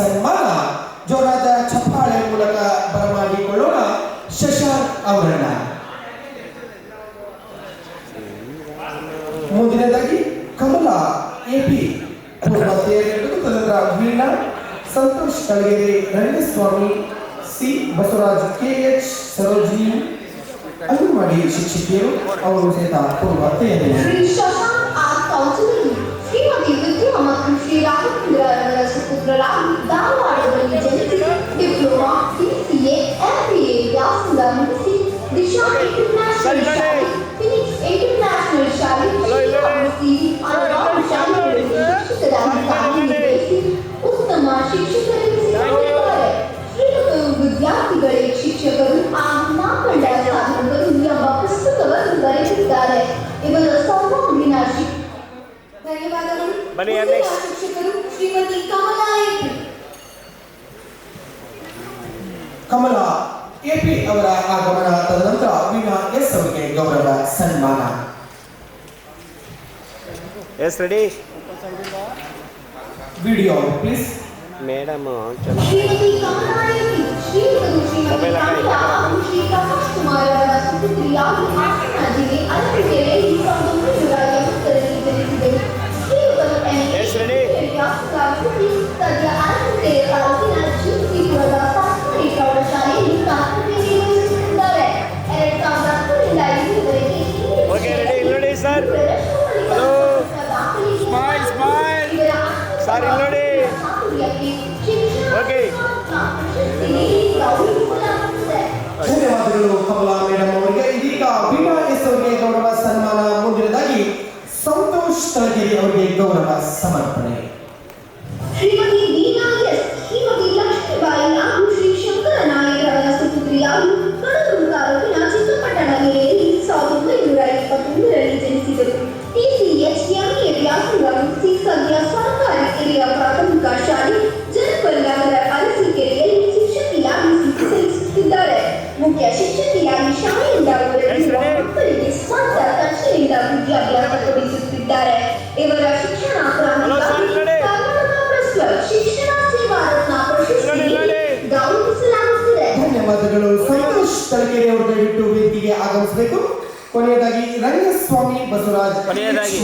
ಸನ್ಮಾನ ಜೋರಾದ ಚಪ್ಪಾಳೆ ಮೂಲಕ ಬರಮಾಡಿಕೊಳ್ಳೋಣ ಶಶಾಂಕ್ ಅವರನ್ನ. ಮುಂದಿನದಾಗಿ ಕಮಲಾ ಎಪಿ ತದನಂತರ ವೀಣಾ ಸಂತೋಷ್ ಕಳಗೇರಿ, ರಂಗಸ್ವಾಮಿ ಸಿ, ಬಸವರಾಜ್ ಕೆಎಚ್, ಸರೋಜಿನಿ ಅಂಗನವಾಡಿ ಶಿಕ್ಷಕಿಯರು ಅವರು ಸಹಿತ ಪೂರ್ವ ತಯಾರಿ. ಶ್ರೀ ಶಶಾಂಕ್ ಆರ್ ಕೌನ್ಸಿಲರ್ ಶ್ರೀಮತಿ ವಿದ್ಯಾ ಮತ್ತು ಶ್ರೀ ರಾಘವೇಂದ್ರ ಅವರ ಸುಪುತ್ರರಾಗಿ ಧಾರವಾಡದಲ್ಲಿ ಜನಿಸಿ ಡಿಪ್ಲೊಮಾ, ಸಿಸಿಎ, ಎಂಬಿಎ ವ್ಯಾಸಂಗ ಮುಗಿಸಿ ದಿಶಾ ಇಂಟರ್ನ್ಯಾಷನಲ್ ಶಾಲೆ, ಫಿನಿಕ್ಸ್ ಇಂಟರ್ನ್ಯಾಷನಲ್ ಶಾಲೆ, ಹಲವಾರು ಶಾಲೆಗಳಲ್ಲಿ ಶಿಕ್ಷಕರಾಗಿ ಕಾರ್ಯನಿರ್ವಹಿಸಿ ಉತ್ತಮ ಶಿಕ್ಷಕರೆನಿಸಿಕೊಂಡಿದ್ದಾರೆ. ಶ್ರೀಮತಿ ವಿದ್ಯಾರ್ಥಿಗಳೇ ಶಿಕ್ಷಕರು ಹಾಗೂ ಮಾಪಂಡ ಸಾಧಕರು ಎಂಬ ಪುಸ್ತಕವನ್ನು ಬರೆದಿದ್ದಾರೆ. ಇವರ ಸರ್ವಾಂಗೀಣ ಧನ್ಯವಾದಗಳು. ಶಿಕ್ಷಕರು ಶ್ರೀಮತಿ ಕಮಲಾ ಎಪಿ. ಕಮಲಾ ಎಪಿ ಅವರ ಆಗಮನ ತದನಂತರ ವೀಣಾ ಎಸ್ ಅವರಿಗೆ ಗೌರವ ಸನ್ಮಾನ. Yes ready video please. Madam Shrimati Kamala A P Shrimati Kamala ಹಾಗೂ ಶ್ರೀ ಪ್ರಕಾಶ್ ಕುಮಾರ್ ಅವರ ಸುಪುತ್ರಿಯಾಗಿ ಹಾಸನ ಜಿಲ್ಲೆ ಅರಸೀಕೆರೆಯಲ್ಲಿ 1980ರಲ್ಲಿ ಜನಿಸಿದರು. ಶ್ರೀಯುತರು ಸದ್ಯ ಅರಸೀಕೆರೆ ತಾಲೂಕಿನ ಶ್ರೀಪುರದ ಸರ್ಕಾರಿ ಪ್ರೌಢಶಾಲೆಯಲ್ಲಿ ಕರ್ತವ್ಯ ನಿರ್ವಹಿಸುತ್ತಿದ್ದಾರೆ. 2010ರಿಂದ ಇಲ್ಲಿವರೆಗೆ ಧನ್ಯವಾದಗಳು ಕಮಲಾ ಮೇಡಮ್ ಅವರಿಗೆ. ಇದೀಗ ವೀಣಾ ಎಸ್ ಅವರಿಗೆ ಗೌರವ ಸನ್ಮಾನ. ಮುಂದಿನದಾಗಿ ಸಂತೋಷ್ ಕಳಗೇರಿ ಅವರಿಗೆ ಗೌರವ ಸಮರ್ಪಣೆ. ಶ್ರೀಮತಿ ವೀಣಾ ಎಸ್ ಶ್ರೀಮತಿ ಲಕ್ಷ್ಮೀಬಾಯಿ ಹಾಗೂ ಶ್ರೀ ಶಂಕರ ನಾಯಕರ ಸುಪುತ್ರಿಯಾಗಿ ಕಡಲೂರು ತಾಲೂಕಿನ ಚಿಕ್ಕಪಟ್ಟಣಗೆರೆಯಲ್ಲಿ 1921ರಲ್ಲಿ ಜನಿಸಿದರು. ಟಿಸಿಎಚ್ ಎಂಎ ವ್ಯಾಸಂಗ ಮುಗಿಸಿ ಸದ್ಯ ಸರ್ಕಾರಿ ಹಿರಿಯ ಪ್ರಾಥಮಿಕ ಶಾಲೆ ಜನಪಲ್ನಗರ ಅರಸೀಕೆರೆಯಲ್ಲಿ ಶಿಕ್ಷಕಿಯಾಗಿ ಸಲ್ಲಿಸುತ್ತಿದ್ದಾರೆ. ಮುಖ್ಯ ಶಿಕ್ಷಕಿಯಾಗಿ ಶಾಲೆಯಿಂದ ಹೊರಗಿರುವ ಮಕ್ಕಳಿಗೆ ಸ್ವಂತ ಖರ್ಚಿನಿಂದ ವಿದ್ಯಾಭ್ಯಾಸ ಕೊಡಿಸುತ್ತಿದ್ದಾರೆ. ಇವರ ಶಿಕ್ಷಣ ಶಿಕ್ಷಣ ಸೇವಾ ರತ್ನ ಪ್ರಶಸ್ತಿ ಗೌರವಿಸಲಾಗುತ್ತಿದೆ. ಧನ್ಯವಾದಗಳು. ಸಂತೋಷ್ ಕಳಗೇರಿ ಅವರು ದಯವಿಟ್ಟು ವೇದಿಕೆಗೆ ಆಗಮಿಸಬೇಕು. ಕೊನೆಯದಾಗಿ ರಂಗಸ್ವಾಮಿ ಬಸವರಾಜ್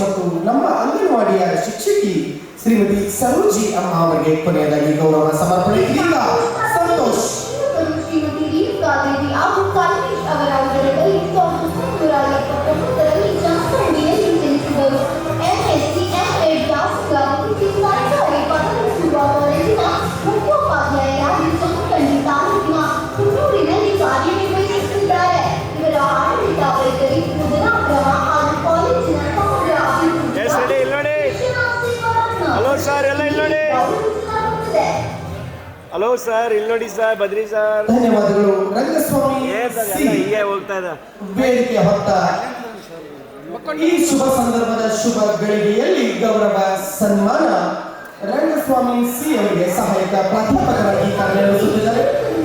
ಮತ್ತು ನಮ್ಮ ಅಂಗನವಾಡಿಯ ಶಿಕ್ಷಕಿ ಶ್ರೀಮತಿ ಸರೋಜಿ ಅಮ್ಮ ಅವರಿಗೆ ಕೊನೆಯದಾಗಿ ಗೌರವ ಸಮರ್ಪಣೆ. ಇದೀಗ ಸಂತೋಷ್ ಶ್ರೀಮತಿ ರೇಣುಕಾದೇವಿ ಹಾಗೂ ಕಲ್ಮೇಶ್ ಅವರ ಉದರದಲ್ಲಿ 1979ರಲ್ಲಿ ಜಾಮಖಂಡಿಯಲ್ಲಿ ಜನಿಸಿದರು. ಎಂಎಸ್ಸಿ ಎಂಎ ವ್ಯಾಸಂಗ ಮುಗಿಸಿ ಸರ್ಕಾರಿ ಪದವಿ ಪೂರ್ವ ಕಾಲೇಜಿನ ಮುಖ್ಯೋಪಾಧ್ಯಾಯರಾಗಿ ಜಾಮಖಂಡಿ ತಾಲೂಕಿನ ಕುನ್ನೂರಿನಲ್ಲಿ ಕಾರ್ಯನಿರ್ವಹಿಸುತ್ತಿದ್ದಾರೆ. ಇವರ ಆಡಳಿತ ವೈಖರಿ ಬೋಧನಾ ಕ್ರಮ ಹಾಗೂ ಕಾಲೇಜಿನ ಸಮಗ್ರ ಅಭಿವೃದ್ಧಿ ಹಲೋ ಸರ್, ಇಲ್ಲಿ ನೋಡಿ ಸರ್, ಬದ್ರಿ ಸರ್. ಧನ್ಯವಾದಗಳು. ರಂಗಸ್ವಾಮಿ ಹೀಗೆ ಹೋಗ್ತಾ ಇದೆ ವೇದಿಕೆ ಹೊತ್ತ ಈ ಶುಭ ಸಂದರ್ಭದ ಶುಭ ಗಳಿಗೆಯಲ್ಲಿ ಗೌರವ ಸನ್ಮಾನ. ರಂಗಸ್ವಾಮಿ ಸಿ ಅವರಿಗೆ ಸಹಾಯಕ ಪ್ರಾಧ್ಯಾಪಕರಾಗಿ ಕಾರ್ಯನಿರ್ವಹಿಸುತ್ತಿದ್ದಾರೆ.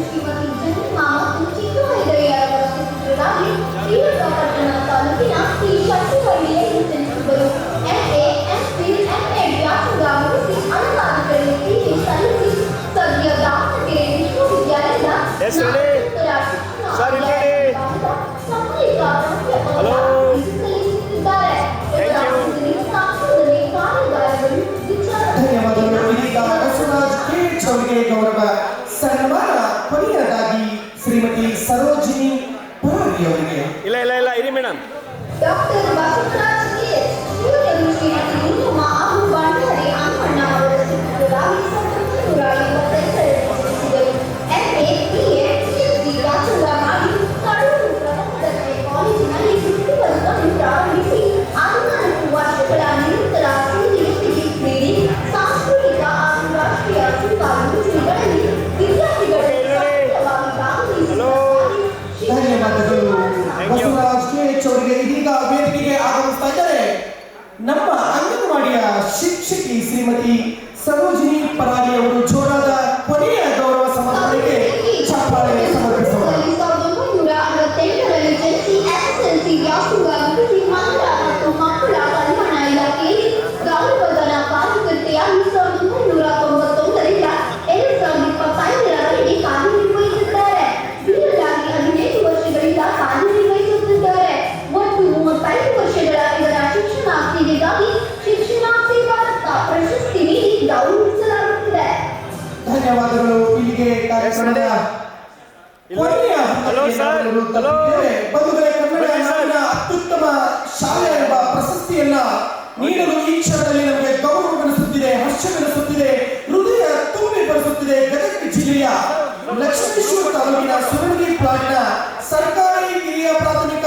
ಶ್ರೀಮತಿ ಜನಿಮಾ ಮತ್ತು ಚಿಕ್ಕಹೈದಯ್ಯರವರ ಸುಪುತ್ರರಾಗಿ ಶ್ರೀರಂಗಪಟ್ಟಣ ತಾಲೂಕಿನ ಶ್ರೀ ಶಕ್ತಿಹಳ್ಳಿಯಲ್ಲಿ ಜನಿಸಿದರು. ಎಂಎ ಎಂಫಿಲ್ ಎಂಎ ವ್ಯಾಸಂಗ ಮುಗಿಸಿ ಅನುದಾನಿಕರಿಗೆ ಸೇವೆ ಸಲ್ಲಿಸಿ ಸದ್ಯ ದಾವಣಗೆರೆ ವಿಶ್ವವಿದ್ಯಾಲಯದ ಧನ್ಯವಾದಗಳು. ಇದೀಗ ಬಸವರಾಜ್ ಕೆಎಚ್ ಅವರಿಗೆ ಗೌರವ ಸನ್ಮಾನ. ರೂಪಿಸಲಾಗುತ್ತಿದೆ. ಧನ್ಯವಾದಗಳು. ಇಲ್ಲಿಗೆ ಕಾರ್ಯಕ್ರಮದ ಕೊನೆಯ ಹಲೋ ಸರ್. ಹಂತಕ್ಕೆ ತಲುಪಿದ್ದೇವೆ. ಬಂಧುಗಳೇ, ಕನ್ನಡ ನಾಡಿನ ಅತ್ಯುತ್ತಮ ಶಾಲೆ ಎಂಬ ಪ್ರಶಸ್ತಿಯನ್ನ ನೀಡಲು ಈ ಕ್ಷಣದಲ್ಲಿ ನಮಗೆ ಗೌರವವೆನಿಸುತ್ತಿದೆ, ಹರ್ಷವೆನಿಸುತ್ತಿದೆ, ಹೃದಯ ತುಂಬಿ ಬರೆಸುತ್ತಿದೆ. ಗದಗ ಜಿಲ್ಲೆಯ ಲಕ್ಷ್ಮೇಶ್ವರ ತಾಲೂಕಿನ ಸುರಣಿಗೆ ಪ್ಲಾಟ್ನ ಸರ್ಕಾರಿ ಹಿರಿಯ ಪ್ರಾಥಮಿಕ